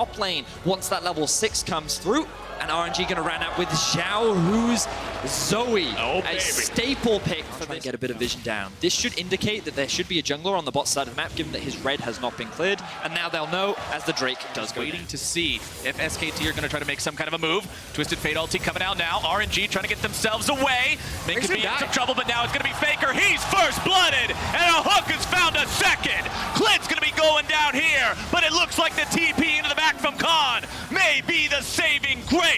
top lane once that level 6 comes through. And RNG going to run out with Xiaohu's Zoe, a staple pick. For trying to get a bit of vision down. This should indicate that there should be a jungler on the bot side of the map, given that his red has not been cleared. And now they'll know as the Drake does go waiting to see if SKT are going to try to make some kind of a move. Twisted Fate ulti coming out now. RNG trying to get themselves away. They could be in some trouble, but now it's going to be Faker. He's first blooded, and a hook has found a second. Clint's going to be going down here, but it looks like the TP into the back from Khan may be the saving grace.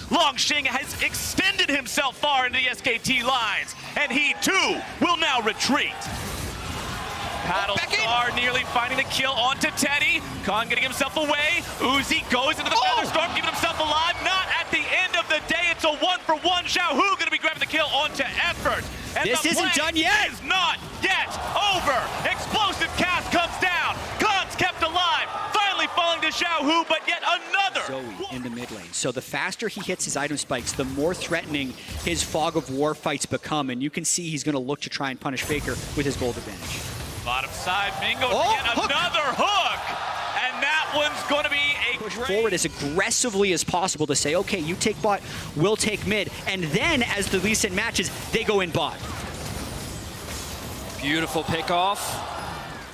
Longxing has extended himself far into the SKT lines, and he too will now retreat. Paddlestar nearly finding the kill onto Teddy. Khan getting himself away. Uzi goes into the Thunderstorm, keeping himself alive. Not at the end of the day. It's a 1-for-1. Xiaohu going to be grabbing the kill onto Effort. And this isn't done yet. Is not yet over. Explosive cast comes down. Khan's kept alive. Finally falling to Xiaohu, but yet another. Zoe in the mid lane. So the faster he hits his item spikes, the more threatening his fog of war fights become. And you can see he's going to look to try and punish Faker with his gold advantage. Bottom side, Mingo to get another hook. And that one's going to be a push forward as aggressively as possible to say, okay, you take bot, we'll take mid. And then as the Lee Sin matches, they go in bot. Beautiful pick off.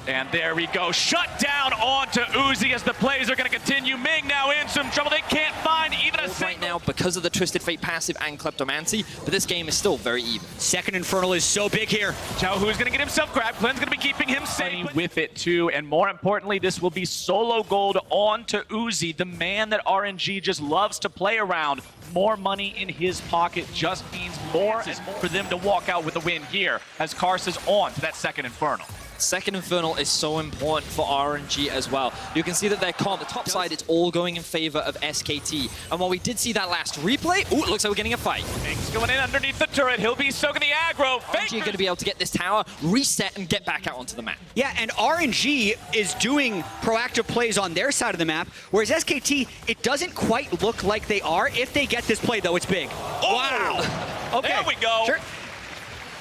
And there we go. Shut down onto Uzi as the plays are going to continue. Ming now in some trouble. They can't find even a single. Right now because of the Twisted Fate passive and Kleptomancy, but this game is still very even. Second Infernal is so big here. Xiaohu's going to get himself grabbed. Glenn's going to be keeping him safe with it too. And more importantly, this will be solo gold onto Uzi, the man that RNG just loves to play around. More money in his pocket just means more and more for them to walk out with a win here as Karsa's on to that second Infernal. Second Infernal is so important for RNG as well. You can see that their comp, the top side, it's all going in favor of SKT. And while we did see that last replay, ooh, it looks like we're getting a fight. Ming's going in underneath the turret. He'll be soaking the aggro. RNG are going to be able to get this tower, reset, and get back out onto the map. Yeah, and RNG is doing proactive plays on their side of the map, whereas SKT, it doesn't quite look like they are. If they get this play, though, it's big. Oh! Wow. Okay. There we go. Sure.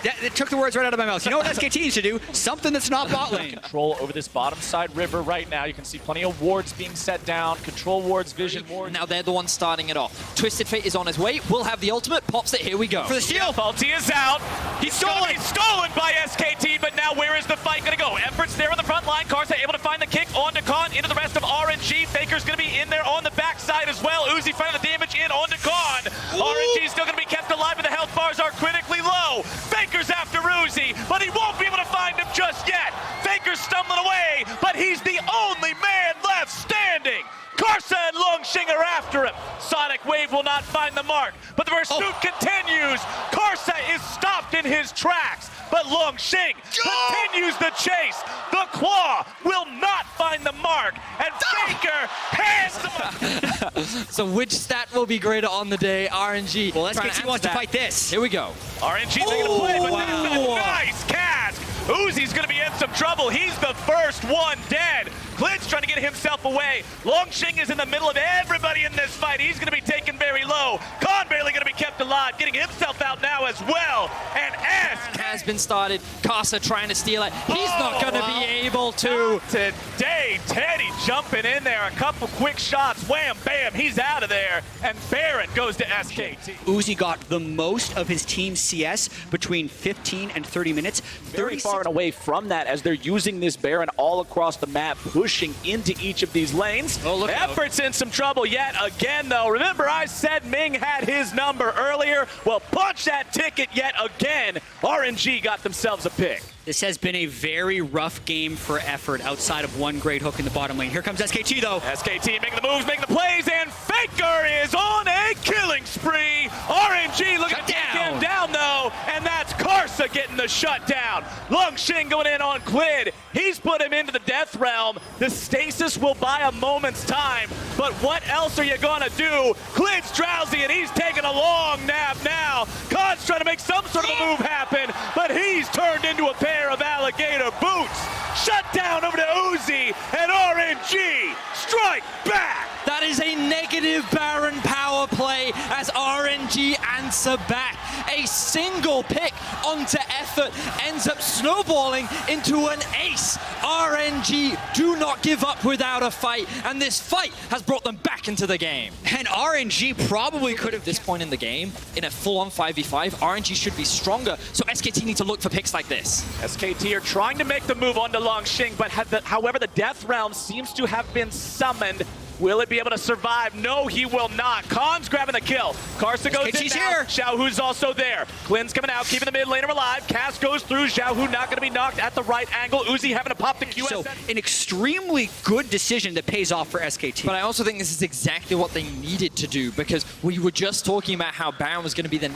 That took the words right out of my mouth. You know what SKT needs to do? Something that's not bot lane. Control over this bottom side river right now. You can see plenty of wards being set down. Control wards, vision wards. Now they're the ones starting it off. Twisted Fate is on his way. We'll have the ultimate. Pops it. Here we go. For the steal. Ulti is out. He's stolen by SKT, but now where is the fight going to go? Effort's there on the front line. Karsa able to find the kick onto Khan, into the rest of RNG. Faker's going to be in there on the backside as well. Uzi finding the damage in onto Khan. RNG's still going to be kept alive, but the health bars are critically low. Faker's after Uzi, but he won't be able to find him just yet. Faker's stumbling away, but he's the only man left standing. Karsa and Longxing are after him. Sonic Wave will not find the mark, but the pursuit continues. Karsa is stopped in his tracks, but Longxing continues the chase. The claw will not find the mark, and Faker hands him. So which stat will be greater on the day? RNG. Well, SKT wants to fight this. Here we go. RNG's going to play, but that's a nice cast. Uzi's going to be in some trouble. He's the first one dead. Clint's trying to get himself away. Longxing is in the middle of everybody in this fight. He's going to be taken very low. Khan barely going to be kept alive, getting himself out now as well. And has been started. Karsa trying to steal it. He's not going to be able to. Today, Teddy jumping in there. A couple quick shots. Wham, bam, he's out of there. And Baron goes to SKT. Uzi got the most of his team's CS between 15 and 30 minutes. Very far and away from that as they're using this Baron all across the map, pushing into each of these lanes. Oh, look out. Effort's in some trouble yet again, though. Remember, I said Ming had his number earlier. Well, punch that ticket yet again. RNG got themselves a pick. This has been a very rough game for Effort outside of one great hook in the bottom lane. Here comes SKT, though. SKT making the moves, making the plays, and Faker is on a killing spree. RNG looking to take him down, though, and that's Karsa getting the shutdown. Longxing going in on Quid. He's put him into the death realm. The stasis will buy a moment's time, but what else are you going to do? Quid's drowsy, and he's taking a long nap now. Khan's trying to make some sort of a move happen, but he's turned into a pair of alligator boots. Shut down over to Uzi, and RNG strike back. That is a negative Baron power play as RNG and answer back. A single pick onto Effort ends up snowballing into an ace. RNG do not give up without a fight, and this fight has brought them back into the game. And RNG probably could have At this point in the game, in a full-on 5v5, RNG should be stronger, so SKT need to look for picks like this. SKT are trying to make the move onto Longxing, but however, the Death Realm seems to have been summoned. Will it be able to survive? No, he will not. Khan's grabbing the kill. Karsa goes in now. Xiaohu's also there. Quinn's coming out, keeping the mid laner alive. Cass goes through. Xiaohu not going to be knocked at the right angle. Uzi having to pop the QSS. So an extremely good decision that pays off for SKT. But I also think this is exactly what they needed to do, because we were just talking about how Baron was going to be the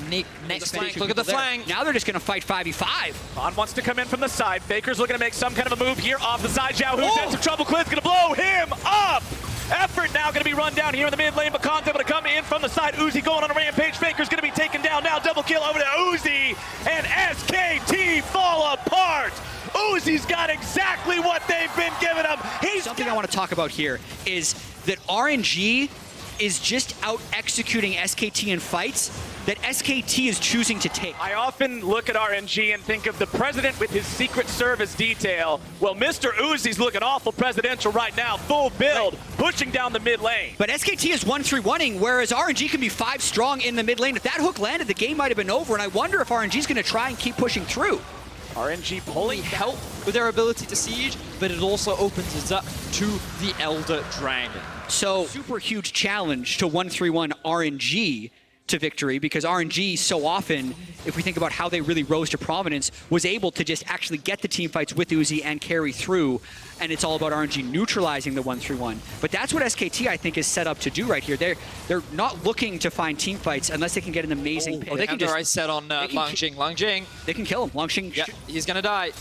next flank. Look at the flank. Now they're just going to fight 5v5. Khan wants to come in from the side. Faker's looking to make some kind of a move here off the side. Xiaohu's in some trouble. Quinn's going to blow him up. Effort now going to be run down here in the mid lane, but Khan's able to come in from the side. Uzi going on a rampage. Faker's going to be taken down now. Double kill over to Uzi, and SKT fall apart. Uzi's got exactly what they've been giving him. Something I want to talk about here is that RNG is just out executing SKT in fights that SKT is choosing to take. I often look at RNG and think of the president with his Secret Service detail. Well, Mr. Uzi's looking awful presidential right now. Full build, pushing down the mid lane. But SKT is 1-3-1-ing, whereas RNG can be 5 strong in the mid lane. If that hook landed, the game might have been over, and I wonder if RNG's going to try and keep pushing through. RNG pulling help with their ability to siege, but it also opens us up to the Elder Dragon. So, super huge challenge to 1-3-1 RNG to victory, because RNG so often, if we think about how they really rose to prominence, was able to just actually get the team fights with Uzi and carry through, and it's all about RNG neutralizing the 1-3-1. But that's what SKT, I think, is set up to do right here. They're not looking to find team fights unless they can get an amazing pick. They can just right set on Longxing. Longxing. They can kill him. Longxing. Yeah, he's gonna die.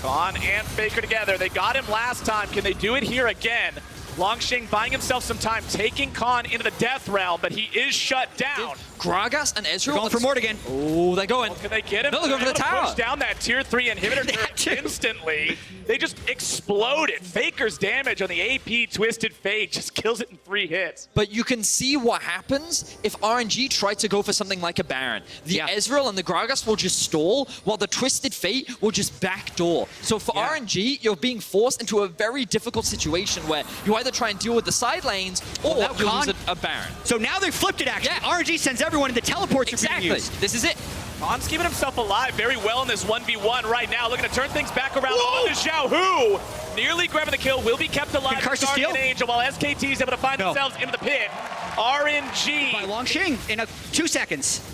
Khan and Faker together. They got him last time. Can they do it here again? Longxing buying himself some time, taking Khan into the Death Realm, but he is shut down. Gragas and Ezreal going for Mortigan. Oh, they're going. Can they get him? No, they're going for the tower. Push down that tier 3 inhibitor instantly. They just exploded. Faker's damage on the AP Twisted Fate just kills it in 3 hits. But you can see what happens if RNG try to go for something like a Baron. The Ezreal and the Gragas will just stall, while the Twisted Fate will just backdoor. So for RNG, you're being forced into a very difficult situation where you either try and deal with the side lanes, or you lose a Baron. So now they flipped it, actually. RNG sends everyone into teleports. Exactly. This is it. Khan's keeping himself alive very well in this 1v1 right now. Looking to turn things back around. On to Xiaohu. Nearly grabbing the kill. Will be kept alive. Karsa steal? Angel, while SKT is able to find themselves into the pit. RNG. By Longxing in 2 seconds.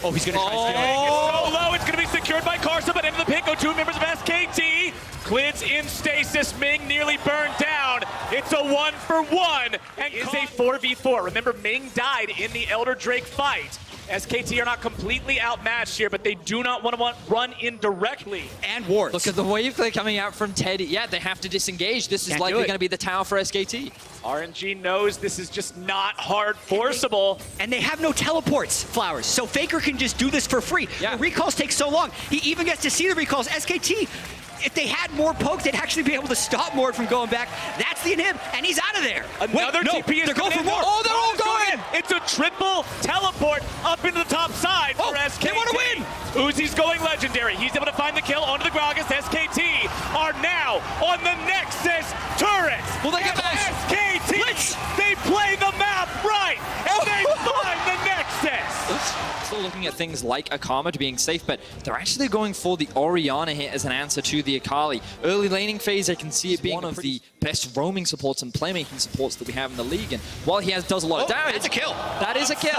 Oh, he's going to try to steal. It's so low. It's going to be secured by Karsa, but into the pit go 2 members of SKT. Quids in stasis. Ming nearly burned down. It's a 1-for-1. And is a 4v4. Remember, Ming died in the Elder Drake fight. SKT are not completely outmatched here, but they do not want to run in directly. And wards. Look at the wave play coming out from Teddy. Yeah, they have to disengage. This is likely going to be the tower for SKT. RNG knows this is just not hard forceable. And they have no teleports, Flowers. So Faker can just do this for free. Yeah. The recalls take so long. He even gets to see the recalls. SKT, if they had more pokes, they'd actually be able to stop Mord from going back. That's the inhib, and he's out of there. Another TP is they're going for more. Oh, they're all going in. It's a triple teleport up into the top side for SKT. They want to win. Uzi's going legendary. He's able to find the kill onto the Gragas. SKT are now on the Nexus turret. Well, they get SKT, they play the map right, and they find the Nexus. Still looking at things like Akama to being safe, but they're actually going for the Orianna here as an answer to the Akali. Early laning phase, I can see it being one of the best roaming supports and playmaking supports that we have in the league. And while he does a lot of damage, that's a kill. That is a kill.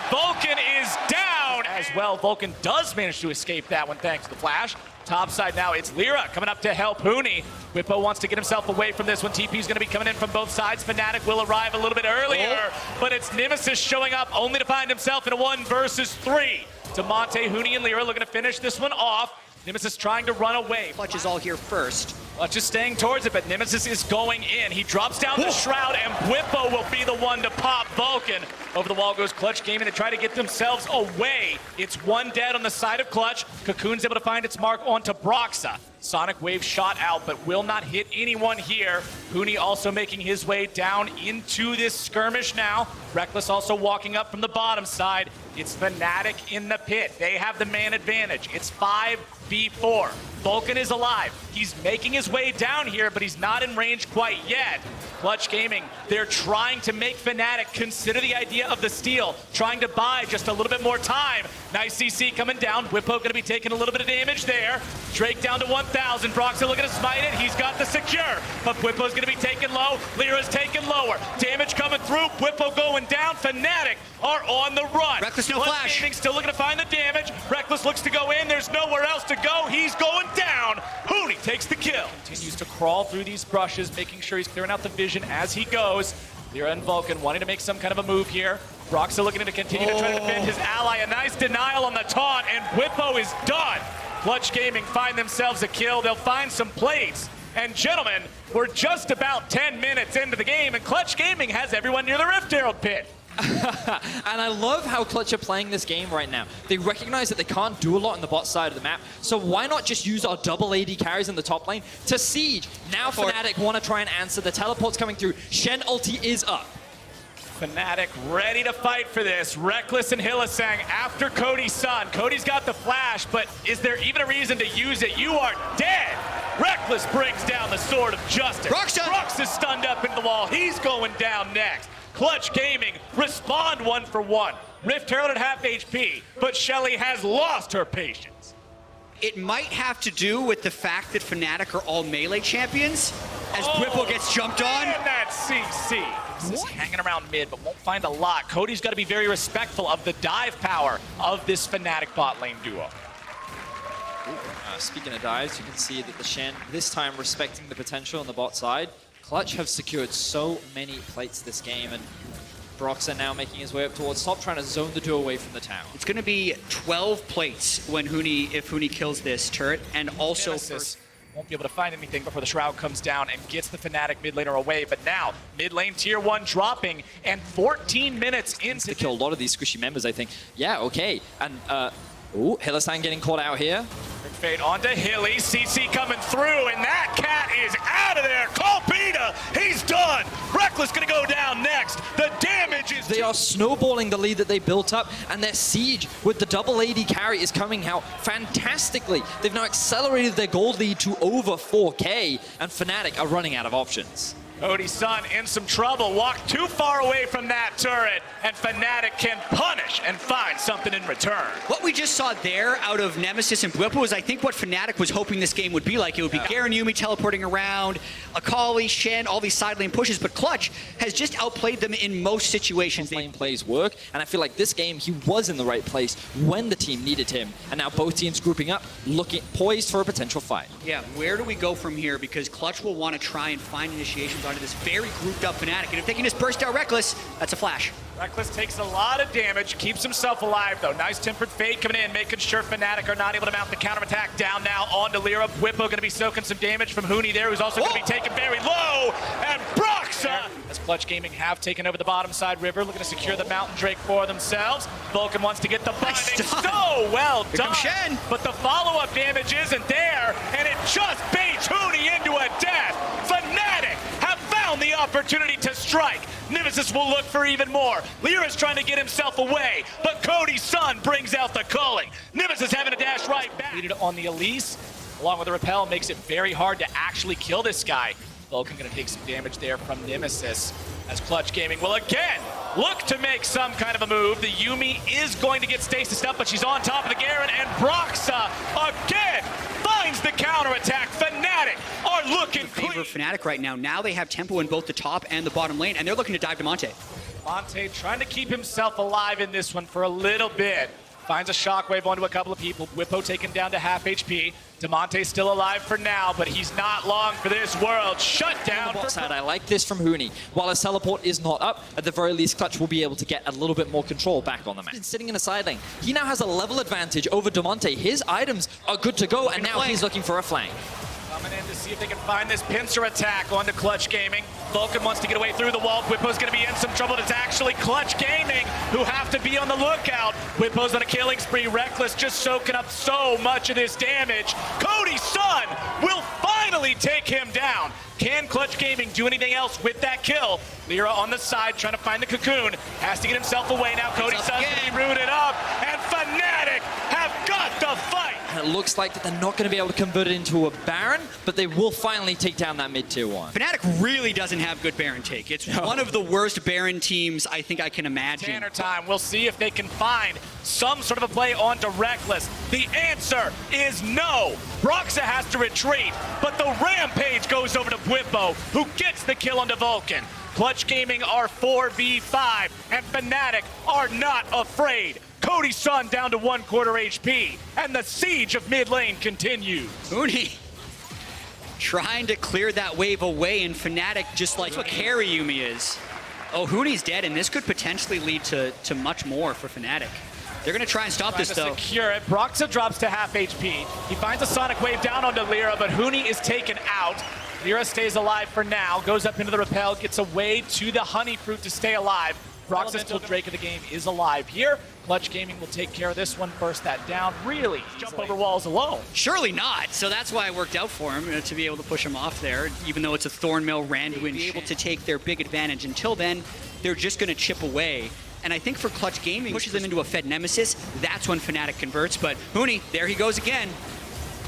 Vulcan is down as well. Vulcan does manage to escape that one thanks to the flash. Top side now, it's Lyra coming up to help Huni. Whippo wants to get himself away from this one. TP's going to be coming in from both sides. Fnatic will arrive a little bit earlier, but it's Nemesis showing up only to find himself in a 1 versus 3. Damonte, Huni, and Lyra looking to finish this one off. Nemesis trying to run away. Clutch is all here first. Clutch is staying towards it, but Nemesis is going in. He drops down the Shroud, and Whippo will be the one to pop Vulcan. Over the wall goes Clutch gaming to try to get themselves away. It's 1 dead on the side of Clutch. Cocoon's able to find its mark onto Broxa. Sonic Wave shot out, but will not hit anyone here. Huni also making his way down into this skirmish now. Reckless also walking up from the bottom side. It's Fnatic in the pit. They have the man advantage. It's 5v4. Vulcan is alive. He's making his way down here, but he's not in range quite yet. Clutch Gaming, they're trying to make Fnatic consider the idea of the steal, trying to buy just a little bit more time. Nice CC coming down. Whippo gonna be taking a little bit of damage there. Drake down to 1,000. Broxah looking to smite it. He's got the secure, but Whippo's gonna be taken low. Lyra's taken lower. Damage coming through. Whippo going down. Fnatic are on the run. Reckless, no flash. Gaming still looking to find the damage. Reckless looks to go in. There's nowhere else to go. He's going down. Huni takes the kill. Continues to crawl through these brushes, making sure he's clearing out the vision as he goes. Lyra and Vulcan wanting to make some kind of a move here. Broxah looking to continue to try to defend his ally. A nice denial on the taunt, and Whippo is done. Clutch Gaming find themselves a kill. They'll find some plates. And gentlemen, we're just about 10 minutes into the game, and Clutch Gaming has everyone near the Rift Herald pit. And I love how Clutch are playing this game right now. They recognize that they can't do a lot in the bot side of the map, so why not just use our double AD carries in the top lane to siege? Now Fnatic want to try and answer. The teleport's coming through. Shen ulti is up. Fnatic ready to fight for this. Reckless and Hylissang after Cody's son. Cody's got the flash, but is there even a reason to use it? You are dead. Reckless brings down the sword of justice. Brox is stunned up into the wall. He's going down next. Clutch Gaming respond 1 for 1. Rift Herald at half HP, but Shelly has lost her patience. It might have to do with the fact that Fnatic are all melee champions, as Whippo gets jumped on. And that CC. He's hanging around mid, but won't find a lot. Cody's got to be very respectful of the dive power of this Fnatic bot lane duo. Speaking of dives, you can see that the Shen, this time respecting the potential on the bot side. Clutch have secured so many plates this game, and Broxah now making his way up towards top, trying to zone the duo away from the tower. It's going to be 12 plates when if Huni kills this turret, and also won't be able to find anything before the Shroud comes down and gets the Fnatic mid laner away. But now, mid lane tier 1 dropping, and 14 minutes into to kill a lot of these squishy members, I think. Yeah, okay. And, Hylissang getting caught out here. Fade onto Hilly, CC coming through, and that cat is out of there. Colpita, he's done. Reckless gonna go down next. The damage is... They are snowballing the lead that they built up, and their siege with the double AD carry is coming out fantastically. They've now accelerated their gold lead to over 4K, and Fnatic are running out of options. Cody's son in some trouble, walked too far away from that turret, and Fnatic can punish and find something in return. What we just saw there out of Nemesis and Whippo is, I think, what Fnatic was hoping this game would be like. It would be Garen Yuumi teleporting around, Akali, Shen, all these side lane pushes, but Clutch has just outplayed them in most situations. Lane plays work, and I feel like this game he was in the right place when the team needed him, and now both teams grouping up, poised for a potential fight. Yeah, where do we go from here? Because Clutch will want to try and find initiations onto this very grouped up Fnatic, and if they can just burst out Reckless, that's a flash. Reckless takes a lot of damage, keeps himself alive though. Nice Tempered Fate coming in, making sure Fnatic are not able to mount the counterattack. Down now onto Lyra. Whippo gonna be soaking some damage from Huni there, who's also gonna be taken very low. And Broxah, as Clutch Gaming have taken over the bottom side river, looking to secure the Mountain Drake for themselves. Vulcan wants to get the binding. So well done. Shen. But the follow-up damage isn't there, and it just baits Huni into a death. Fnatic have found the opportunity to strike. Nemesis will look for even more. Lyra's trying to get himself away, but Cody's son brings out the culling. Nemesis having a dash right back. Leaded on the Elise, along with the repel, makes it very hard to actually kill this guy. Vulcan gonna take some damage there from Nemesis, as Clutch Gaming will again look to make some kind of a move. The Yuumi is going to get stasis up, but she's on top of the Garen, and Broxah again finds the counterattack. Fnatic are looking clean. Favor Fnatic right now. Now they have tempo in both the top and the bottom lane, and they're looking to dive to Monte. Monte trying to keep himself alive in this one for a little bit. Finds a shockwave onto a couple of people. Whippo taken down to half HP. DeMonte's still alive for now, but he's not long for this world. Shut down. I like this from Huni. While his teleport is not up, at the very least, Clutch will be able to get a little bit more control back on the map. Sitting in a side lane, he now has a level advantage over DeMonte. His items are good to go, and now he's looking for a flank. Coming in to see if they can find this pincer attack onto Clutch Gaming. Vulcan wants to get away through the wall. Whippo's going to be in some trouble. It's actually Clutch Gaming who have to be on the lookout. Whippo's on a killing spree. Reckless just soaking up so much of this damage. Cody's son will finally take him down. Can Clutch Gaming do anything else with that kill? Lyra on the side trying to find the cocoon. Has to get himself away now. Cody Sun's getting rooted up. And Fnatic have got the fight. And it looks like that they're not going to be able to convert it into a Baron, but they will finally take down that mid-tier one. Fnatic really doesn't have good Baron take. It's one of the worst Baron teams I think I can imagine. Tanner time. We'll see if they can find some sort of a play onto Reckless. The answer is no. Broxa has to retreat, but the rampage goes over to Bwipo, who gets the kill onto Vulcan. Clutch Gaming are 4v5, and Fnatic are not afraid. Cody Sun down to 1/4 HP, and the siege of mid lane continues. Huni trying to clear that wave away, and Fnatic just like what carry Yumi is. Oh, Huni's dead, and this could potentially lead to much more for Fnatic. They're going to try and stop this, though. Secure it. Broxa drops to half HP. He finds a Sonic Wave down onto Lyra, but Huni is taken out. Lyra stays alive for now, goes up into the rappel, gets away to the Honey Fruit to stay alive. Broxa's still Drake of the game is alive here. Clutch Gaming will take care of this one, burst that down really jump over walls alone. Surely not. So that's why it worked out for him, to be able to push him off there, even though it's a Thornmill, Randuin, be able to take their big advantage. Until then, they're just going to chip away. And I think for Clutch Gaming, pushes them into a Fed Nemesis, that's when Fnatic converts. But Huni, there he goes again.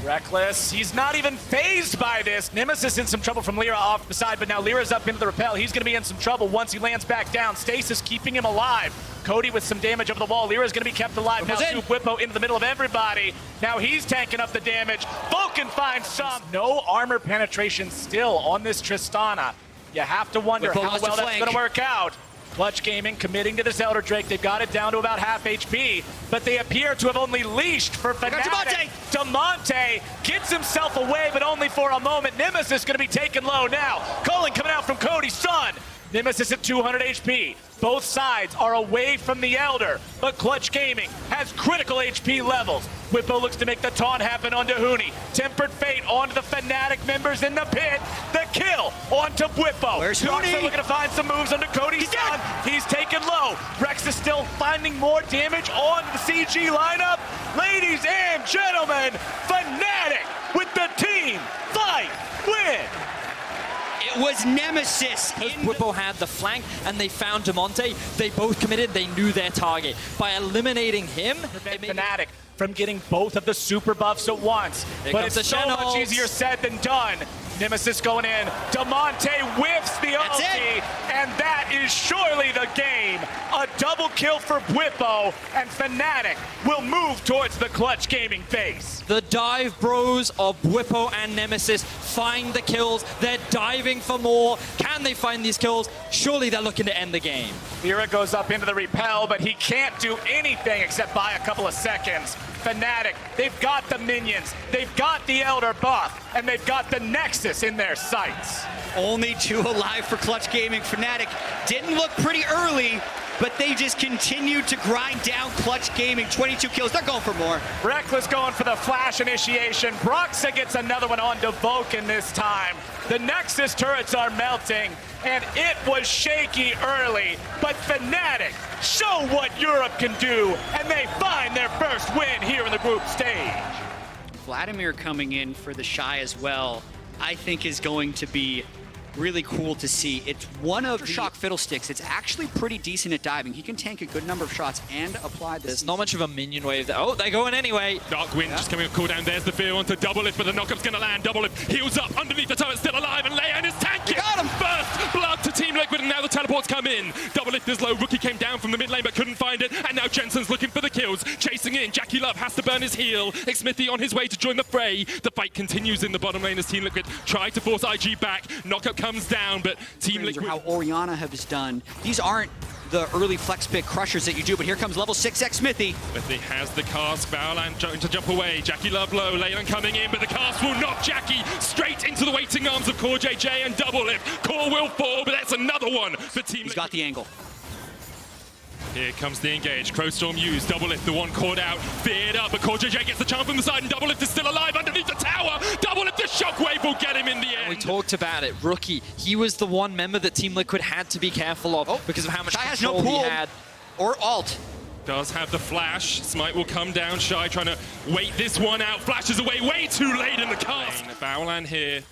Reckless, he's not even phased by this. Nemesis in some trouble from Lyra off the side, but now Lyra's up into the rappel. He's going to be in some trouble once he lands back down. Stasis keeping him alive. Cody with some damage over the wall. Lyra's going to be kept alive now too. Bwipo into the middle of everybody. Now he's tanking up the damage. Vulcan finds some. No armor penetration still on this Tristana. You have to wonder how well that's going to work out. Clutch Gaming committing to this Elder Drake. They've got it down to about half HP, but they appear to have only leashed for Fnatic. Damonte gets himself away, but only for a moment. Nemesis going to be taken low now. Calling coming out from Cody Sun. Nemesis at 200 HP. Both sides are away from the Elder, but Clutch Gaming has critical HP levels. Bwipo looks to make the taunt happen onto Huni. Tempered Fate onto the Fnatic members in the pit. The kill onto Bwipo. Where's Huni? Looking to find some moves onto Cody Sun. He's taken low. Rex is still finding more damage on the CG lineup. Ladies and gentlemen, Fnatic with the team fight win. It was Nemesis. Bwipo had the flank and they found Damonte. They both committed. They knew their target. By eliminating him, prevent Fnatic from getting both of the super buffs at once. But it's so much easier said than done. Nemesis going in. Damonte whiffs the ulti, and that is surely the game. A double kill for Bwipo, and Fnatic will move towards the Clutch Gaming base. The dive bros of Bwipo and Nemesis find the kills. They're diving for more. Can they find these kills? Surely they're looking to end the game. Lyra goes up into the repel, but he can't do anything except buy a couple of seconds. Fnatic, they've got the minions, they've got the Elder buff, and they've got the Nexus in their sights. Only 2 alive for Clutch Gaming. Fnatic didn't look pretty early, but they just continued to grind down Clutch Gaming. 22 kills, they're going for more. Reckless going for the flash initiation. Broxa gets another one onto Vulcan this time. The Nexus turrets are melting, and it was shaky early, but Fnatic show what Europe can do, and they find their first win here in the group stage. Vladimir coming in for the Shy as well, I think is going to be really cool to see. It's one of the Shock Fiddlesticks. It's actually pretty decent at diving. He can tank a good number of shots and apply this. There's not much of a minion wave there. Oh, they're going anyway. Dark Wind just coming up, cooldown. There's the fear onto Doublelift, but the knockup's going to land. Doublelift heals up underneath the turret, still alive, and Leon is tanking. Got him! First blood to Team Liquid, and now the teleports come in. Doublelift is low. Rookie came down from the mid lane, but couldn't find it, and now Jensen's looking for the kills. Chasing in. Jackie Love has to burn his heal. Xmithy on his way to join the fray. The fight continues in the bottom lane as Team Liquid try to force IG back. Knockup comes down, but Team Liquid... How Orianna has done. These aren't the early flex pick crushers that you do, but here comes level 6x Xmithy. Xmithy has the cast, Valorant trying to jump away. Jackie Love low, Leyland coming in, but the cast will knock Jackie straight into the waiting arms of Core JJ and Doublelift. Core will fall, but that's another one for Team Liquid. He's got the angle. Here comes the engage. Crowstorm used. Doublelift, the one caught out. Feared up, but Core JJ gets the charm from the side, and Doublelift is still alive underneath the tower. Doublelift, the shockwave will get him in the end. We talked about it. Rookie, he was the one member that Team Liquid had to be careful of because of how much control he had. Or alt. Does have the flash. Smite will come down. Shy trying to wait this one out. Flashes away way too late in the cast. Bowland here.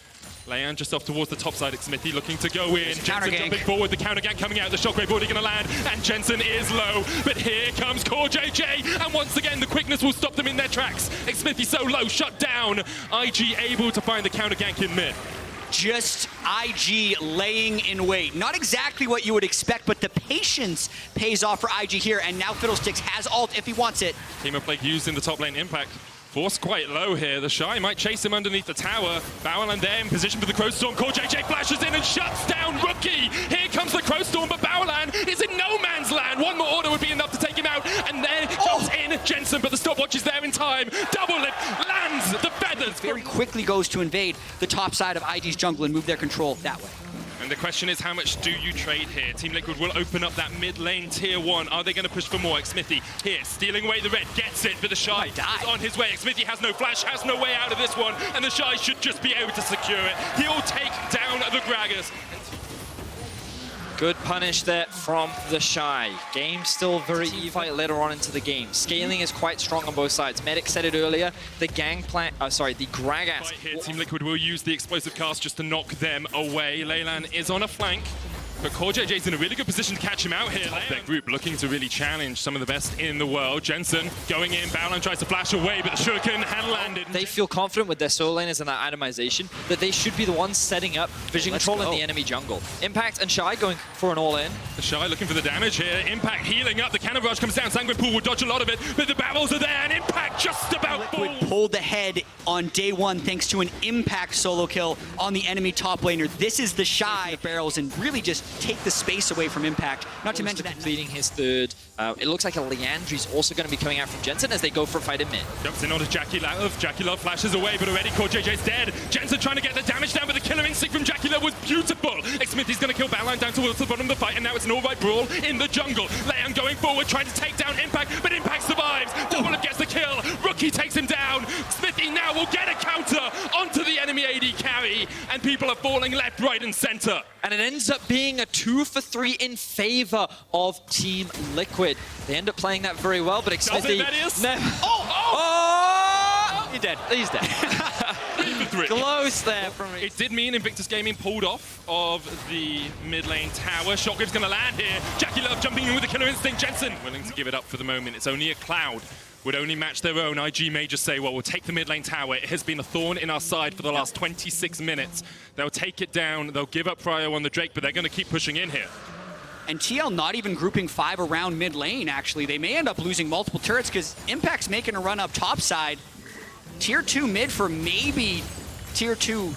Leon just off towards the top side. Smithy looking to go in. Jensen jumping forward. The counter gank coming out. The shockwave already going to land. And Jensen is low. But here comes Core JJ. And once again, the quickness will stop them in their tracks. Smithy so low, shut down. IG able to find the counter gank in mid. Just IG laying in wait. Not exactly what you would expect, but the patience pays off for IG here. And now Fiddlesticks has ult if he wants it. Team of Plague used in the top lane. Impact forced quite low here. The Shy might chase him underneath the tower. Bowland there in position for the Crow Storm. Core JJ flashes in and shuts down Rookie. Here comes the Crow Storm, but Bowland is in no man's land. One more order would be enough to take him out. And then jumps in Jensen, but the stopwatch is there in time. Double lift lands the feathers. Very quickly goes to invade the top side of IG's jungle and move their control that way. And the question is, how much do you trade here? Team Liquid will open up that mid lane tier 1. Are they going to push for more? Smithy here, stealing away the red, gets it, but the Shy is on his way. Smithy has no flash, has no way out of this one, and the Shy should just be able to secure it. He'll take down the Gragas. Good punish there from the Shy. Game still very even fight later on into the game. Scaling is quite strong on both sides. Medic said it earlier. The the Gragas. Here, Team Liquid will use the explosive cast just to knock them away. Leyland is on a flank. But Core JJ's in a really good position to catch him out here. Their group looking to really challenge some of the best in the world. Jensen going in, Bowland tries to flash away, but the shuriken had landed. They feel confident with their solo laners and that itemization that they should be the ones setting up vision control in the enemy jungle. Impact and Shy going for an all-in. The Shy looking for the damage here. Impact healing up. The cannon rush comes down. Sanguine Pool will dodge a lot of it, but the barrels are there, and Impact just about Liquid pulled ahead on day 1 thanks to an Impact solo kill on the enemy top laner. This is the Shy barrels and really just take the space away from Impact. Not to mention that completing his third. It looks like a Leandri's also going to be coming out from Jensen as they go for a fight in mid. Jumps in onto Jackie Love. Jackie Love flashes away, but already Core JJ's dead. Jensen trying to get the damage down, but the killer instinct from Jackie Love was beautiful. Smithy's going to kill Bowland down towards the bottom of the fight, and now it's an all-right brawl in the jungle. Leon going forward, trying to take down Impact, but Impact survives. Double gets the kill. Rookie takes him down. Smithy now will get a counter onto the enemy AD carry, and people are falling left, right, and center. And it ends up being a 2 for 3 in favor of Team Liquid. They end up playing that very well, but Smithy... He's dead. He's dead. 3 for 3. Close there from me. It did mean Invictus Gaming pulled off of the mid lane tower. Shockwave's going to land here. Jackie Love jumping in with the killer instinct. Jensen willing to give it up for the moment. It's only a Cloud. Would only match their own. IG may just say, well, we'll take the mid lane tower. It has been a thorn in our side for the last 26 minutes. They'll take it down. They'll give up Prio on the Drake, but they're going to keep pushing in here. And TL not even grouping 5 around mid lane, actually. They may end up losing multiple turrets because Impact's making a run up top side. Tier 2 mid for maybe Tier 2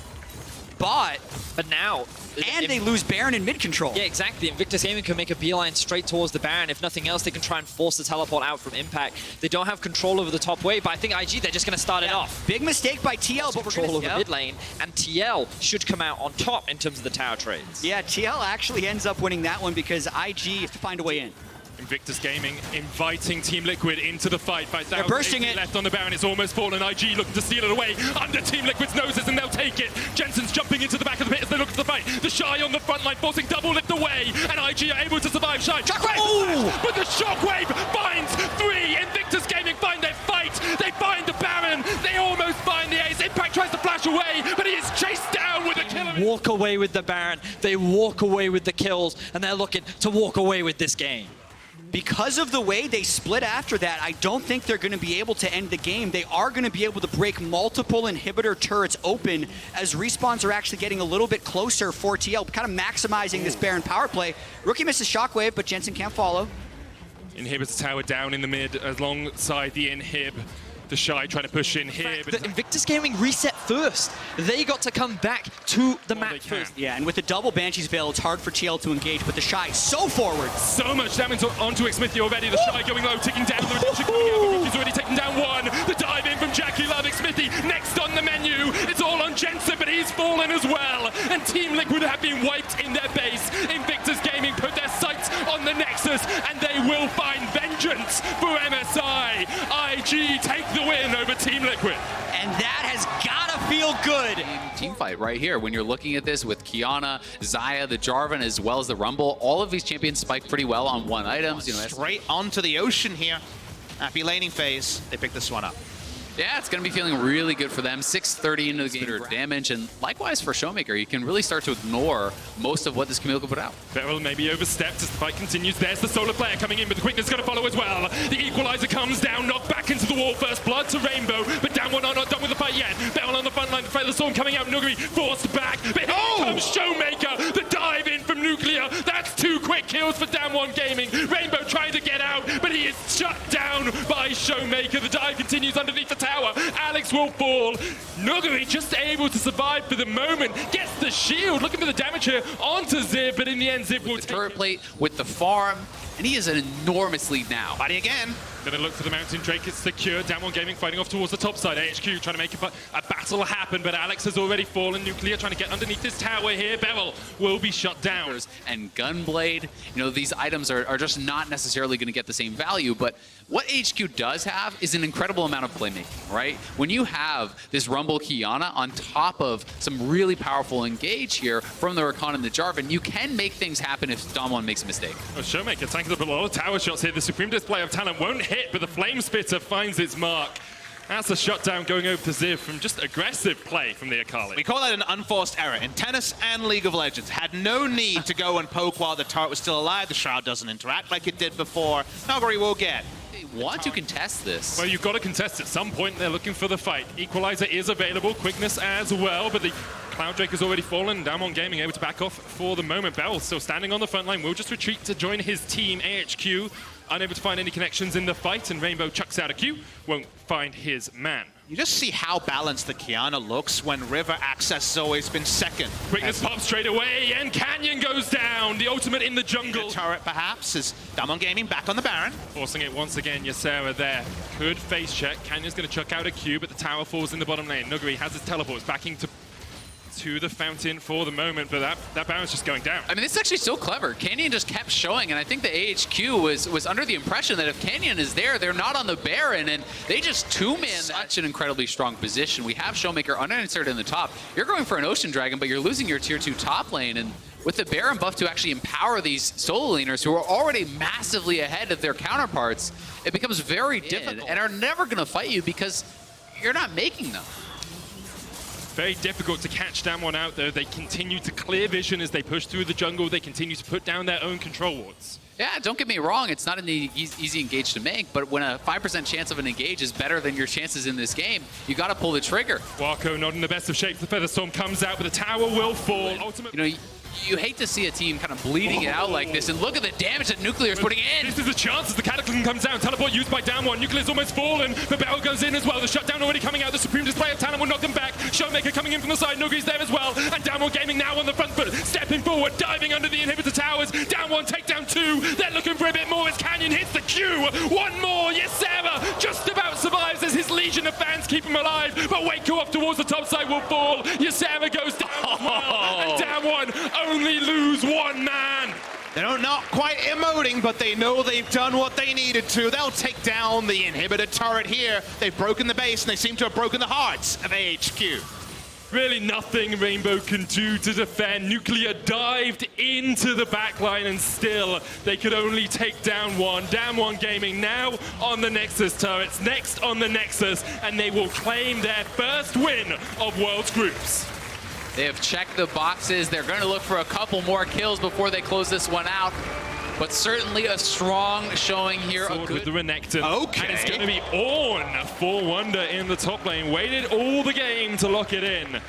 bot. But now... And they lose Baron in mid control. Yeah, exactly. Invictus Gaming can make a beeline straight towards the Baron. If nothing else, they can try and force the teleport out from Impact. They don't have control over the top wave, but I think IG, they're just going to start it off. Big mistake by TL, but control over mid lane, and TL should come out on top in terms of the tower trades. Yeah, TL actually ends up winning that one because IG has to find a way in. Invictus Gaming inviting Team Liquid into the fight. They're bursting it. Left on the Baron, it's almost fallen. IG looking to steal it away under Team Liquid's noses, and they'll take it. Jensen's jumping into the back of the pit as they look to the fight. The Shy on the front line, forcing double lift away, and IG are able to survive. Shy, Shockwave! Oh! But the Shockwave finds 3. Invictus Gaming find their fight. They find the Baron. They almost find the ace. Impact tries to flash away, but he is chased down with a killer. Walk away with the Baron. They walk away with the kills, and they're looking to walk away with this game. Because of the way they split after that, I don't think they're going to be able to end the game. They are going to be able to break multiple inhibitor turrets open as respawns are actually getting a little bit closer for TL, kind of maximizing this Baron power play. Rookie misses Shockwave, but Jensen can't follow. Inhibitor tower down in the mid alongside the inhib. The Shy trying to push in here. But the Invictus Gaming reset first. They got to come back to the map first. Yeah, and with the double Banshee's Veil, it's hard for TL to engage, but the Shy so forward. So much damage onto Smithy already. The Shy going low, ticking down. The redemption coming out. The Rookie's already taken down 1. The dive in from Jackie Love. Smithy next on the menu. It's all on Jensen, but he's fallen as well. And Team Liquid have been wiped in their base. Invictus Gaming put their sights on the Nexus, and they will find vengeance for MSI. IG take the win over Team Liquid. And that has gotta feel good. team fight right here. When you're looking at this with Kiana, Xayah, the Jarvan, as well as the Rumble, all of these champions spike pretty well on one items. You know, straight onto the ocean here. Happy laning phase. They pick this one up. yeah, it's going to be feeling really good for them. 630 into the game damage, and likewise for Showmaker, you can really start to ignore most of what this Camille can put out. Beryl maybe overstepped as the fight continues. There's the solar player coming in, but the quickness is going to follow as well. The equalizer comes down, knocked back into the wall. First blood to Rainbow, but Damwon are not done with the fight yet. Beryl on the front line, the Feather Storm coming out. Nuguri forced back, but here comes Showmaker. The dive in from Nuclear. That's 2 quick kills for Damwon Gaming. Rainbow trying to get out, but he is shut down by Showmaker. The dive continues underneath the tower. Alex will fall. Nuguri just able to survive for the moment. Gets the shield. Looking for the damage here onto Ziv, but in the end, Ziv will take Turret plate with the farm, and he is an enormous lead now. Fighting again. Gonna look for the Mountain Drake. It's secure. Damwon Gaming fighting off towards the top side. AHQ trying to make a battle happen, but Alex has already fallen. Nuclear trying to get underneath this tower here. Beryl will be shut down. And Gunblade, you know, these items are just not necessarily going to get the same value, but what HQ does have is an incredible amount of playmaking, right? When you have this Rumble Kiana on top of some really powerful engage here from the Rakan and the Jarvan, you can make things happen if Damwon makes a mistake. Oh, Showmaker tanking up a lot of tower shots here. The Supreme Display of Talent won't hit, but the Flame Spitter finds its mark. That's a shutdown going over to Ziv from just aggressive play from the Akali. We call that an unforced error. In tennis and League of Legends, had no need to go and poke while the turret was still alive. The Shroud doesn't interact like it did before. Nuguri will get. They want to contest this. Well, you've got to contest at some point. They're looking for the fight. Equalizer is available, quickness as well, but the Cloud Drake has already fallen. Damwon Gaming able to back off for the moment. Bell still standing on the front line. Will just retreat to join his team. AHQ unable to find any connections in the fight, and Rainbow chucks out a Q. Won't find his man. You just see how balanced the Kiana looks when River access has always been second. Quickness pops straight away, and Canyon goes down. The ultimate in the jungle. The turret perhaps is Damwon Gaming back on the Baron. Forcing it once again, Ysera there. Could face check. Canyon's going to chuck out a Q, but the tower falls in the bottom lane. Nuguri has his teleports backing to the fountain for the moment, but that Baron's just going down. I mean, it's actually so clever. Canyon just kept showing, and I think the AHQ was under the impression that if Canyon is there, they're not on the Baron, and they just tomb in such an incredibly strong position. We have Showmaker uninserted in the top. You're going for an Ocean Dragon, but you're losing your tier 2 top lane, and with the Baron buff to actually empower these solo laners who are already massively ahead of their counterparts, it becomes very difficult and are never going to fight you because you're not making them. Very difficult to catch Damwon out there. They continue to clear vision as they push through the jungle. They continue to put down their own control wards. Yeah, don't get me wrong, it's not an easy engage to make, but when a 5% chance of an engage is better than your chances in this game, you got to pull the trigger. Wako not in the best of shape. The Feather Storm comes out, but the tower will fall. Ultimate. You know, you hate to see a team kind of bleeding it out like this, and look at the damage that Nuclear is putting in. This is a chance as the Cataclysm comes down. Teleport used by Damwon. Nuclear's almost fallen, but Beryl goes in as well. The shutdown already coming out. The Supreme Display of Talent will knock them back. Showmaker coming in from the side. Nuguri's there as well, and Damwon Gaming now on the front foot, stepping forward, diving under the inhibitor towers. Damwon take down 2. They're looking for a bit more as Canyon hits the Q. One more. Ysera just about survives as his legion of fans keep him alive, but Waco off towards the top side will fall. Ysera goes down as well, and Damwon only lose 1 man. They're not quite emoting, but they know they've done what they needed to. They'll take down the inhibitor turret here. They've broken the base, and they seem to have broken the hearts of AHQ. Really nothing Rainbow can do to defend. Nuclear dived into the backline, and still they could only take down 1. Damwon Gaming now on the Nexus turrets, next on the Nexus, and they will claim their first win of World's Groups. They have checked the boxes. They're going to look for a couple more kills before they close this one out. But certainly a strong showing here. Sword with the Renekton. Okay. And it's going to be on for Wonder in the top lane. Waited all the game to lock it in.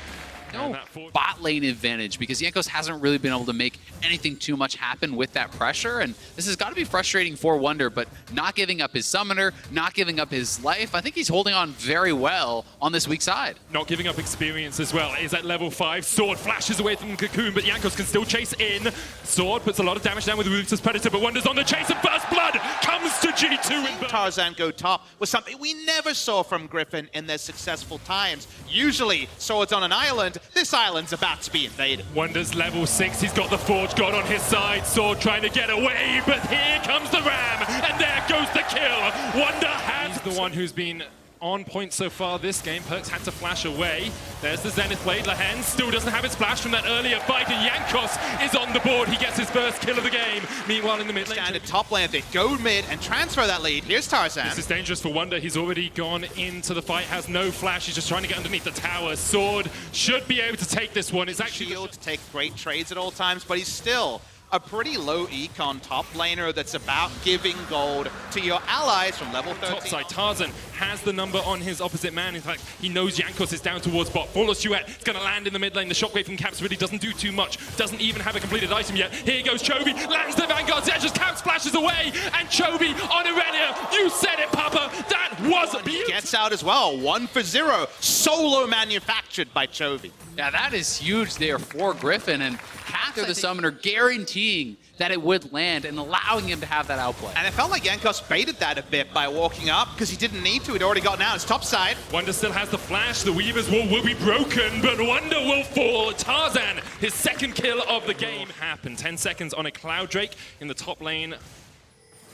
No bot lane advantage because Jankos hasn't really been able to make anything too much happen with that pressure, and this has got to be frustrating for Wonder, but not giving up his summoner, not giving up his life. I think he's holding on very well on this weak side. Not giving up experience as well. Is at level 5. Sword flashes away from Cocoon, but Jankos can still chase in. Sword puts a lot of damage down with Ruthless Predator, but Wonder's on the chase, and First Blood comes to G2 in Tarzan go top was something we never saw from Griffin in their successful times. Usually, swords on an island. This island's about to be invaded. Wonder's level 6. He's got the Forge God on his side. Sword trying to get away, but here comes the Ram, and there goes the kill. Wonder has the one who's been on point so far this game. Perks had to flash away. There's the Zenith blade. Lahen still doesn't have his flash from that earlier fight, and Jankos is on the board. He gets his first kill of the game. Meanwhile, in the mid lane, Standard top lane, they go mid and transfer that lead. Here's Tarzan. this is dangerous for Wonder. He's already gone into the fight, has no flash. He's just trying to get underneath the tower. Sword should be able to take this one. It's actually Shield to take great trades at all times, but he's still a pretty low econ top laner that's about giving gold to your allies from level 13. top side. Tarzan has the number on his opposite man. In fact, he knows Jankos is down towards bot. Flawless Duet is going to land in the mid lane. The shockwave from Caps really doesn't do too much. Doesn't even have a completed item yet. Here goes Chovy. Lands the Vanguard's edge as Caps flashes away. And Chovy on Aurelia. You said it, Papa. That was beautiful. Gets out as well. 1 for 0. Solo manufactured by Chovy. Yeah, that is huge there for Griffin, and after the summoner guaranteeing that it would land and allowing him to have that outplay. And it felt like Jankos baited that a bit by walking up because he didn't need to. He'd already gotten out. It's top side. Wonder still has the flash. The Weaver's wall will be broken, but Wonder will fall. Tarzan, his second kill of the game, happened. 10 seconds on a Cloud Drake in the top lane.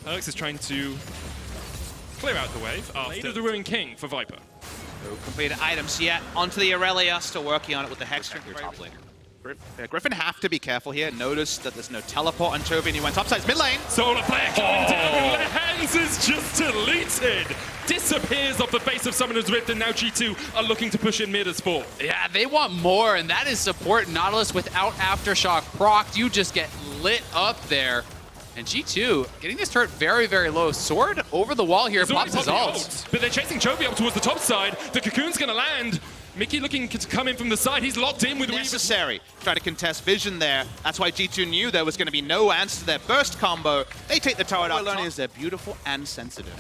Perks is trying to clear out the wave after the Ruin King for Viper. No completed items yet. Onto the Aurelia. Still working on it with the Hex. Top laner. Griffin have to be careful here. Notice that there's no teleport on Chovy, and he went topside mid lane. Solar Flare coming down. Lehans is just deleted. Disappears off the face of Summoner's Rift, and now G2 are looking to push in mid as 4. Yeah, they want more, and that is support Nautilus without Aftershock proc. You just get lit up there. And G2 getting this turret very, very low. Sword over the wall here, pops his ult. But they're chasing Chovy up towards the top side. The Cocoon's going to land. Mickey looking to come in from the side. He's locked in with necessary. Try to contest vision there. That's why G2 knew there was going to be no answer to their burst combo. They take the turret out. Is they're beautiful and sensitive.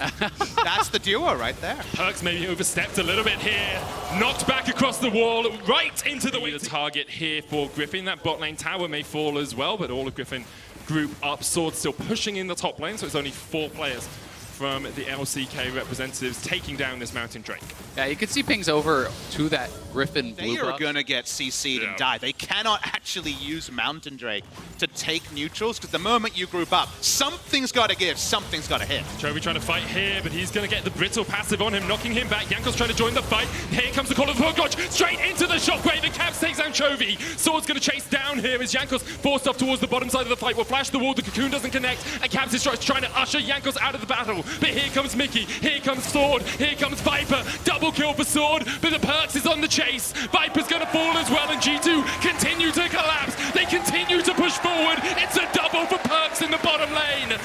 That's the duo right there. Perks maybe overstepped a little bit here. Knocked back across the wall, right into the target here for Griffin. That bot lane tower may fall as well, but all of Griffin group up. Sword still pushing in the top lane, so it's only 4 players from the LCK representatives taking down this Mountain Drake. Yeah, you can see pings over to that Griffin blue They are buff. going to get CC'd and die. They cannot actually use Mountain Drake to take neutrals, because the moment you group up, something's got to give, something's got to hit. Chovy trying to fight here, but he's going to get the brittle passive on him, knocking him back. Jankos trying to join the fight. Here comes the call of the Forgoch, straight into the shockwave, and Caps takes down Chovy. Sword's going to chase down here as Jankos forced off towards the bottom side of the fight. Will flash the wall, the Cocoon doesn't connect, and Caps is trying to usher Jankos out of the battle. But here comes Mickey, here comes Sword, here comes Viper. Double kill for Sword, but the Perks is on the chase. Viper's going to fall as well, and G2 continue to collapse. They continue to push forward. It's a double for Perks in the bottom lane.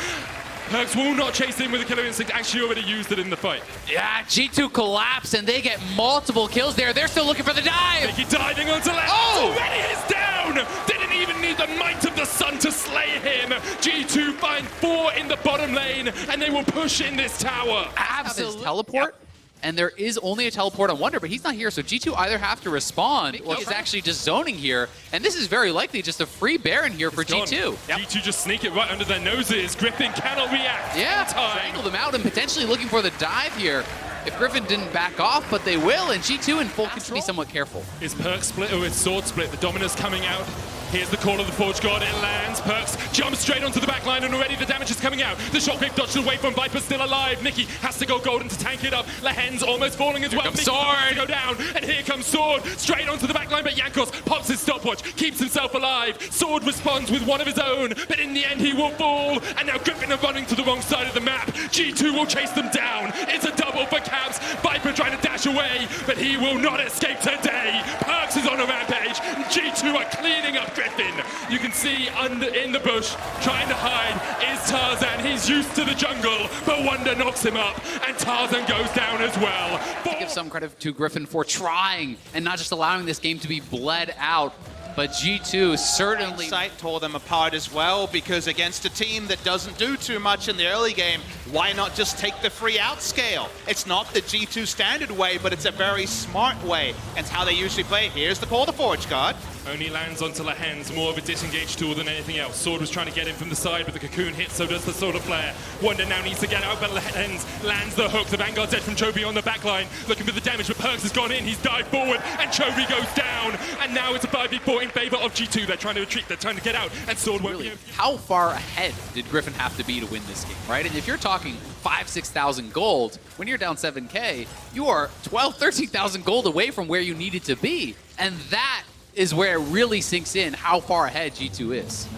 Perks will not chase in with a killer instinct, actually already used it in the fight. Yeah, G2 collapse, and they get multiple kills there. They're still looking for the dive. Mickey diving onto left. Oh! Already is down. Didn't even need the might of the sun to slay him. G2 find 4 in the bottom lane, and they will push in this tower. Absolutely. Teleport. Yep. And there is only a teleport on Wonder, but he's not here, so G2 either have to respond or he's actually just zoning here. And this is very likely just a free Baron here for G2. Yep. G2 just sneak it right under their noses. Griffin cannot react. Yeah, strangle them out and potentially looking for the dive here. If Griffin didn't back off, but they will, and G2 in full control. Be somewhat careful. Is Perks split or is Sword split? The Dominus coming out. Here's the call of the Forge God. It lands. Perks jumps straight onto the back line, and already the damage is coming out. The shockwave dodged away from Viper, still alive. Mickey has to go golden to tank it up. Lahen's almost falling as well. Mickey Sword to go down, and here comes Sword straight onto the back line. But Jankos pops his stopwatch, keeps himself alive. Sword responds with one of his own, but in the end he will fall. And now Griffin are running to the wrong side of the map. G2 will chase them down. It's a double for Caps. Viper trying to dash away, but he will not escape today. Perks is on a rampage. G2 are cleaning up Griffin. You can see in the bush, trying to hide, is Tarzan. He's used to the jungle, but Wonder knocks him up, and Tarzan goes down as well. Give some credit to Griffin for trying and not just allowing this game to be bled out. But G2 certainly... Sight tore them apart as well, because against a team that doesn't do too much in the early game, why not just take the free out scale? It's not the G2 standard way, but it's a very smart way. And it's how they usually play. Here's the call, the Forge God. Only lands onto Lahen's, more of a disengage tool than anything else. Sword was trying to get in from the side, but the Cocoon hits, so does the Solar Flare. Wonder now needs to get out, but Lahen's lands the hook. The Vanguard's dead from Chovy on the backline, looking for the damage, but Perks has gone in. He's dived forward, and Chovy goes down. And now it's a 5v4 in favor of G2. They're trying to retreat, they're trying to get out, and Sword won't be able to. How far ahead did Griffin have to be to win this game, right? And if you're talking 5,000-6,000 gold, when you're down 7K, you are 12,000-13,000 gold away from where you needed to be. And that is where it really sinks in how far ahead G2 is.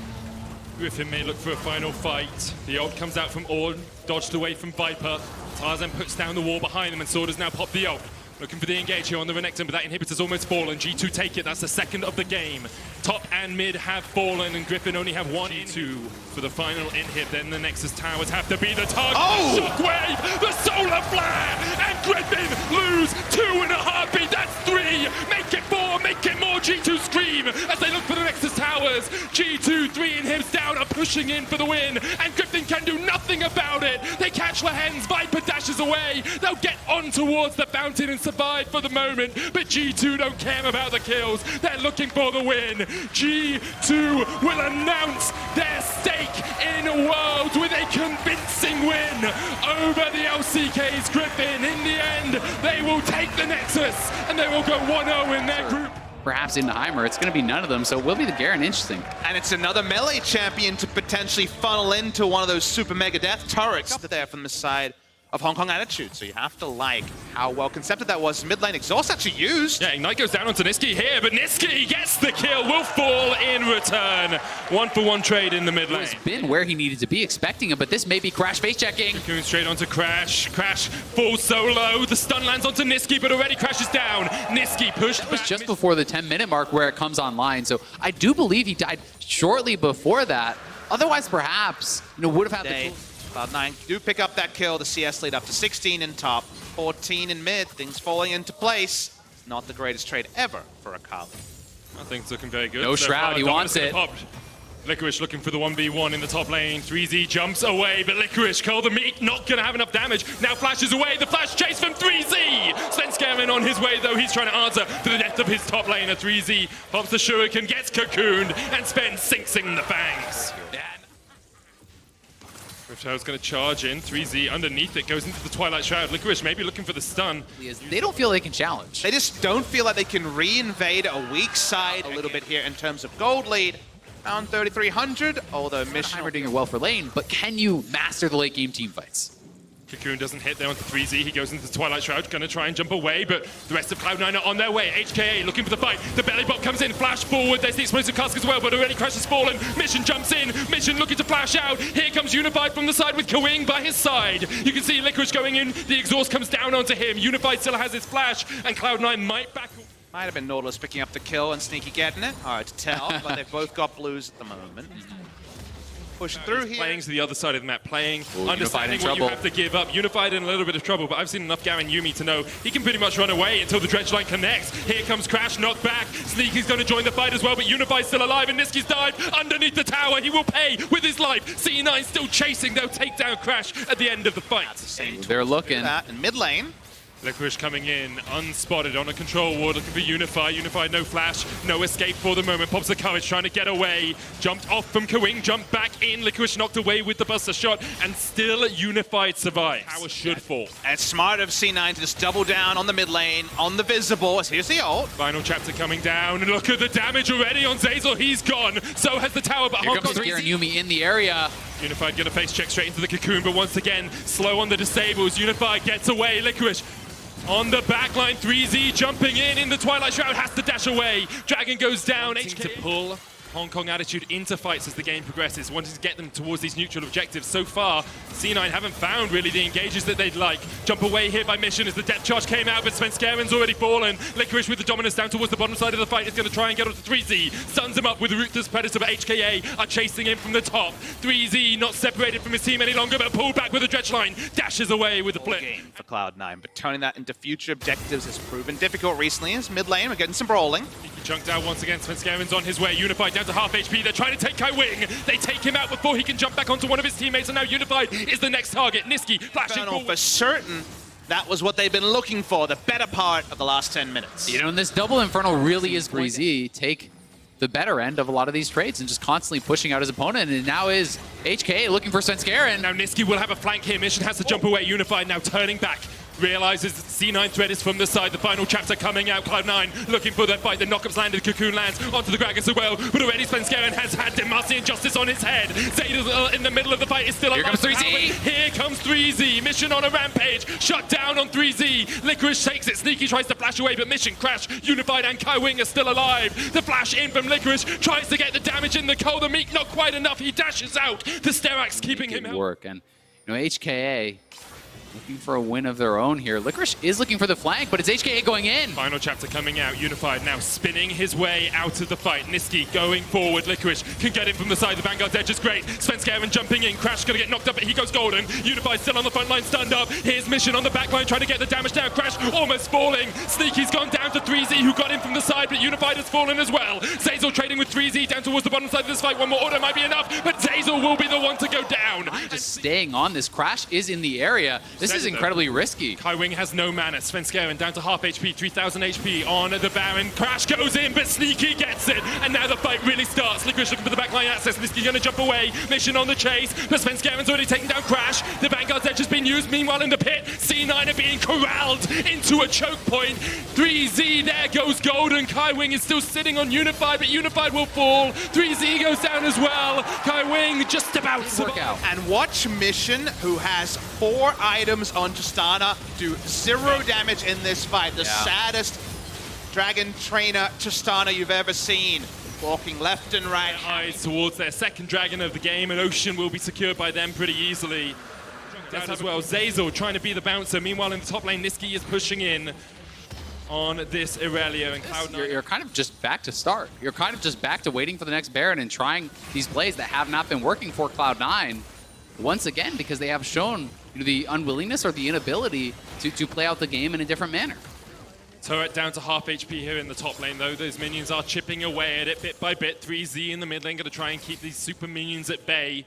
Griffin may look for a final fight. The ult comes out from Orn, dodged away from Viper. Tarzan puts down the wall behind them, and Sword has now popped the ult. Looking for the engage here on the Renekton, but that inhibitor's almost fallen. G2 take it, that's the second of the game. Top and mid have fallen, and Griffin only have one G2 for the final inhib. Then the Nexus towers have to be the target. Oh! The Shockwave, the Solar Flare, and Griffin lose 2 in a heartbeat. That's 3. Make it 4, make it more. G2 scream as they look for the Nexus towers. G2, 3 inhibs down, are pushing in for the win, and Griffin can do nothing about it. They catch Lahens, Viper dashes away. They'll get on towards the fountain and survive for the moment, but G2 don't care about the kills. They're looking for the win. G2 will announce their stake in Worlds with a convincing win over the LCK's Griffin. In the end, they will take the Nexus, and they will go 1-0 in their group. Perhaps into Heimer, it's going to be none of them, so it will be the Garen. Interesting. And it's another melee champion to potentially funnel into one of those super mega death turrets there from the side of Hong Kong Attitude. So you have to like how well concepted that was. Mid lane exhaust actually used. Yeah, Ignite goes down onto Niski here, but Niski gets the kill, will fall in return. 1-for-1 trade in the mid lane. He's been where he needed to be, expecting him, but this may be Crash face checking. Going straight onto Crash. Crash falls solo. The stun lands onto Niski, but already crashes down. Niski pushed It was back. just before the 10-minute mark where it comes online, so I do believe he died shortly before that. Otherwise, perhaps, would have had the... Cloud9 do pick up that kill. The CS lead up to 16 in top, 14 in mid. Things falling into place. Not the greatest trade ever for Akali. I think it's looking very good. No Shroud, he wants it. Popped. Licorice looking for the 1v1 in the top lane. 3Z jumps away, but Licorice, Curl the Meat, not going to have enough damage. Now flashes away, the flash chase from 3Z! Svenskeren on his way, though. He's trying to answer to the death of his top laner. 3Z pops the Shuriken, gets cocooned, and Sven sinks in the fangs. Rifthouse going to charge in. 3Z underneath it, goes into the Twilight Shroud. Licorice maybe looking for the stun. They don't feel they can challenge. They just don't feel like they can re-invade a weak side a little bit here in terms of gold lead. Around 3,300, although Mission... Heimer doing it well for lane, but can you master the late game team fights? Cocoon doesn't hit there onto 3Z. He goes into the Twilight Shroud, going to try and jump away, but the rest of Cloud9 are on their way. HKA looking for the fight. The belly bot comes in, flash forward. There's the explosive cask as well, but already Crash has fallen. Mission jumps in. Mission looking to flash out. Here comes Unified from the side with Kawing by his side. You can see Licorice going in. The exhaust comes down onto him. Unified still has his flash, and Cloud9 might back... Might have been Nautilus picking up the kill and Sneaky getting it. Hard to tell, but they've both got blues at the moment. Pushing through here. Playing to the other side of the map, playing, understanding in what you trouble. have to give up. Unified in a little bit of trouble, but I've seen enough Garen Yumi to know he can pretty much run away until the dredge line connects. Here comes Crash, knocked back. Sneaky's going to join the fight as well, but Unified's still alive, and Niski's died underneath the tower. He will pay with his life. C9 still chasing. They'll take down Crash at the end of the fight. They're looking. That in mid lane. Licorice coming in, unspotted on a control ward, looking for Unified. Unified, no flash, no escape for the moment. Pops the courage, trying to get away. Jumped off from Kawing, jumped back in. Licorice knocked away with the buster shot, and still Unified survives. Tower should fall. And it's smart of C9 to just double down on the mid lane, on the visible. Here's the ult. Final chapter coming down, and look at the damage already on Zeyzal. He's gone. So has the tower, but Here Hong comes Kong Garen Yumi in the area. Unified gonna face check straight into the cocoon, but once again, slow on the disables. Unified gets away. Licorice on the back line. 3Z jumping in the Twilight Shroud, has to dash away. Dragon goes down. HK to pull Hong Kong Attitude into fights as the game progresses, wanting to get them towards these neutral objectives. So far, C9 haven't found really the engages that they'd like. Jump away here by Mission as the depth charge came out, but Svenskeren's already fallen. Licorice with the dominance down towards the bottom side of the fight is going to try and get onto 3Z. Stuns him up with Ruthless Predator, but HKA are chasing him from the top. 3Z not separated from his team any longer, but pulled back with the dredge line. Dashes away with the flip. Game for Cloud9, but turning that into future objectives has proven difficult recently. As mid lane, we're getting some brawling. He chunked out once again. Svenskeren's on his way. Unified down to half HP. They're trying to take Kai Wing. They take him out before he can jump back onto one of his teammates, and now Unified is the next target. Niski flashing forward. For certain, that was what they've been looking for, the better part of the last 10 minutes. And this double Infernal really is breezy. Take the better end of a lot of these trades and just constantly pushing out his opponent, and now is HK looking for Svenskeren. Now Niski will have a flank here. Mission has to jump away. Unified now turning back. realizes C9 threat is from the side. The final chapter coming out. Cloud9 looking for the fight. The knockups landed. Cocoon lands onto the Gragas as well. But already Svenskeren has had Demacy and Justice on his head. Zayda's in the middle of the fight. Is still alive. Here comes 3Z. Here comes 3Z. Mission on a rampage. Shut down on 3Z. Licorice takes it. Sneaky tries to flash away, but Mission crash. Unified and KaiWing are still alive. The flash in from Licorice tries to get the damage in the Cold. The Meek not quite enough. He dashes out. The Sterax keeping him out. Work. And you know, HKA looking for a win of their own here. Licorice is looking for the flank, but it's HKA going in. Final chapter coming out. Unified now spinning his way out of the fight. Niski going forward. Licorice can get in from the side. The Vanguard's edge is great. Svenskeren jumping in. Crash gonna get knocked up, but he goes golden. Unified still on the front line, stunned up. Here's Mission on the back line trying to get the damage down. Crash almost falling. Sneaky's gone down to 3Z, who got in from the side, but Unified has fallen as well. Zeyzal trading with 3Z down towards the bottom side of this fight. One more order might be enough, but Zeyzal will be the one to go down. Just staying on this. Crash is in the area. This is incredibly risky. KaiWing has no mana. Svenskeren down to half HP, 3,000 HP on the Baron. Crash goes in, but Sneaky gets it. And now the fight really starts. Licorice looking for the backline access. Niski gonna jump away. Mission on the chase. But Svenskeren's already taken down Crash. The Vanguard's edge has been used. Meanwhile, in the pit, C9 are being corralled into a choke point. 3Z, there goes Golden. KaiWing is still sitting on Unified, but Unified will fall. 3Z goes down as well. KaiWing just about to Work out. And watch Mission, who has 4 items on Tristana, do 0 damage in this fight. The saddest Dragon Trainer Tristana you've ever seen. Walking left and right. Eyes towards their second dragon of the game, and Ocean will be secured by them pretty easily. Down as well, Zeyzal trying to be the bouncer. Meanwhile, in the top lane, Niski is pushing in on this Irelia, and Cloud9. You're kind of just back to start. You're kind of just back to waiting for the next Baron and trying these plays that have not been working for Cloud9 once again, because they have shown the unwillingness or the inability to play out the game in a different manner. Turret down to half HP here in the top lane, though. Those minions are chipping away at it bit by bit. 3Z in the mid lane going to try and keep these super minions at bay.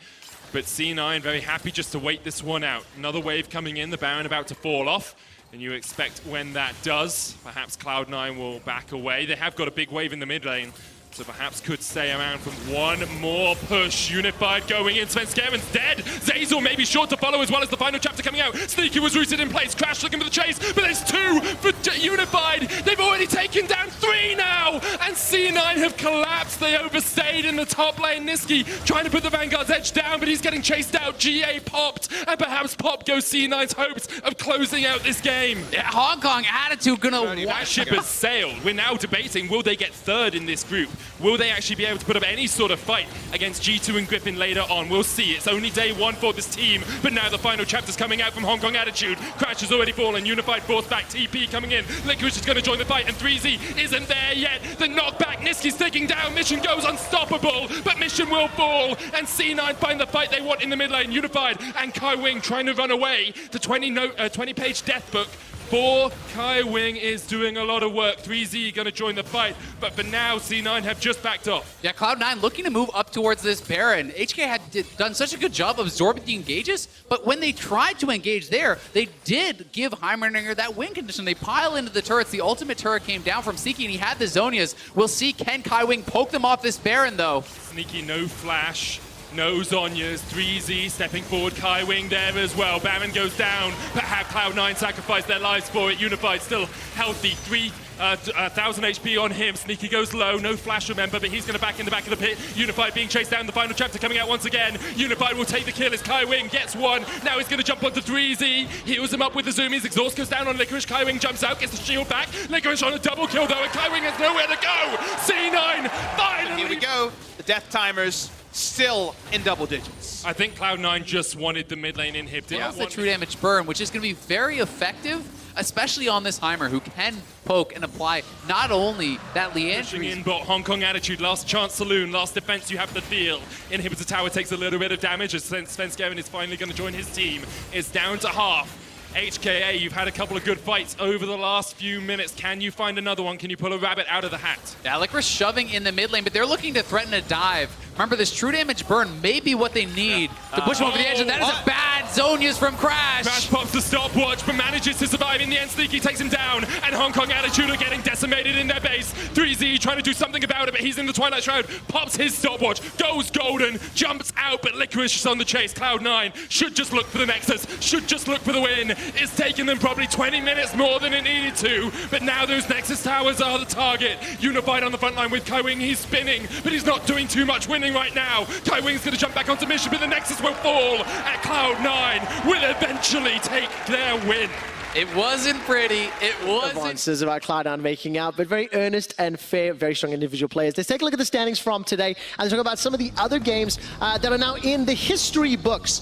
But C9 very happy just to wait this one out. Another wave coming in, the Baron about to fall off. And you expect when that does, perhaps Cloud9 will back away. They have got a big wave in the mid lane, so perhaps could stay around from one more push. Unified going in. Svenskeren's dead. Zeyzal may be short to follow as well as the final chapter coming out. Sneaky was rooted in place. Crash looking for the chase, but there's 2 for Unified. They've already taken down 3 now, and C9 have collapsed. They overstayed in the top lane. Niski trying to put the Vanguard's edge down, but he's getting chased out. GA popped, and perhaps pop goes C9's hopes of closing out this game. Yeah, Hong Kong attitude gonna That ship has sailed. We're now debating, will they get third in this group? Will they actually be able to put up any sort of fight against G2 and Griffin later on? We'll see. It's only day 1 for this team, but now the final chapter's coming out from Hong Kong Attitude. Crash has already fallen. Unified force back. TP coming in. Licorice is going to join the fight, and 3Z isn't there yet. The knockback. Niski's taking down. Mission goes unstoppable, but Mission will fall, and C9 find the fight they want in the mid lane. Unified and KaiWing trying to run away. The 20-page death book for KaiWing is doing a lot of work. 3Z going to join the fight, but for now, C9 have just backed off. Yeah, Cloud9 looking to move up towards this Baron. HK had done such a good job absorbing the engages, but when they tried to engage there, they did give Heimerdinger that win condition. They pile into the turrets. The ultimate turret came down from Sneaky, and he had the Zonias. We'll see, can KaiWing poke them off this Baron, though? Sneaky, no flash. No Zonias, 3Z stepping forward, KaiWing there as well. Baron goes down, but have Cloud9 sacrifice their lives for it. Unified still healthy, 3,000 HP on him. Sneaky goes low, no flash remember, but he's going to back in the back of the pit. Unified being chased down, the final chapter coming out once again. Unified will take the kill as KaiWing gets one. Now he's going to jump onto 3Z, heals him up with the zoomies. Exhaust goes down on Licorice, KaiWing jumps out, gets the shield back. Licorice on a double kill though, and KaiWing has nowhere to go. C9 finally. Here we go. The death timers still in double digits. I think Cloud9 just wanted the mid lane inhib. Yeah, the true damage burn, which is going to be very effective, especially on this Heimer, who can poke and apply not only that Pushing in, but Hong Kong Attitude, last chance saloon, last defense you have to feel. Inhibitor Tower takes a little bit of damage as Svenskerin is finally going to join his team. It's down to half. HKA, you've had a couple of good fights over the last few minutes. Can you find another one? Can you pull a rabbit out of the hat? Yeah, Licorice shoving in the mid lane, but they're looking to threaten a dive. Remember, this true damage burn may be what they need to push them over the edge, and that is a bad Zonias from Crash. Crash pops the stopwatch, but manages to survive in the end. Sneaky takes him down, and Hong Kong Attitude are getting decimated in their base. 3Z trying to do something about it, but he's in the Twilight Shroud, pops his stopwatch, goes golden, jumps out, but Liquid is just on the chase. Cloud9 should just look for the Nexus, should just look for the win. It's taken them probably 20 minutes more than it needed to, but now those Nexus towers are the target. Unified on the front line with Kaiwing, he's spinning, but he's not doing too much winning right now. Kaiwing's gonna jump back onto mission, but the Nexus will fall, and Cloud9 will eventually take their win. It wasn't pretty. It wasn't. Advances about Cloud9 making out, but very earnest and fair, very strong individual players. Let's take a look at the standings from today and talk about some of the other games that are now in the history books.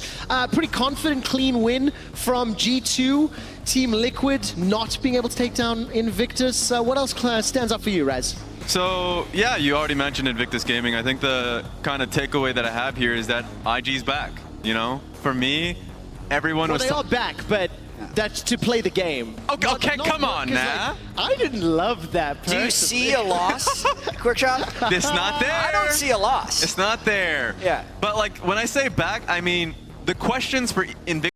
Pretty confident, clean win from G2. Team Liquid not being able to take down Invictus. What else stands up for you, Raz? So, yeah, you already mentioned Invictus Gaming. I think the kind of takeaway that I have here is that IG's back, you know? For me, everyone was... They are back, but... That's to play the game. Okay, come on now. Like, I didn't love that personally. Do you see a loss, Quickshot? It's not there. I don't see a loss. It's not there. Yeah. But like when I say back, I mean the questions for Invictus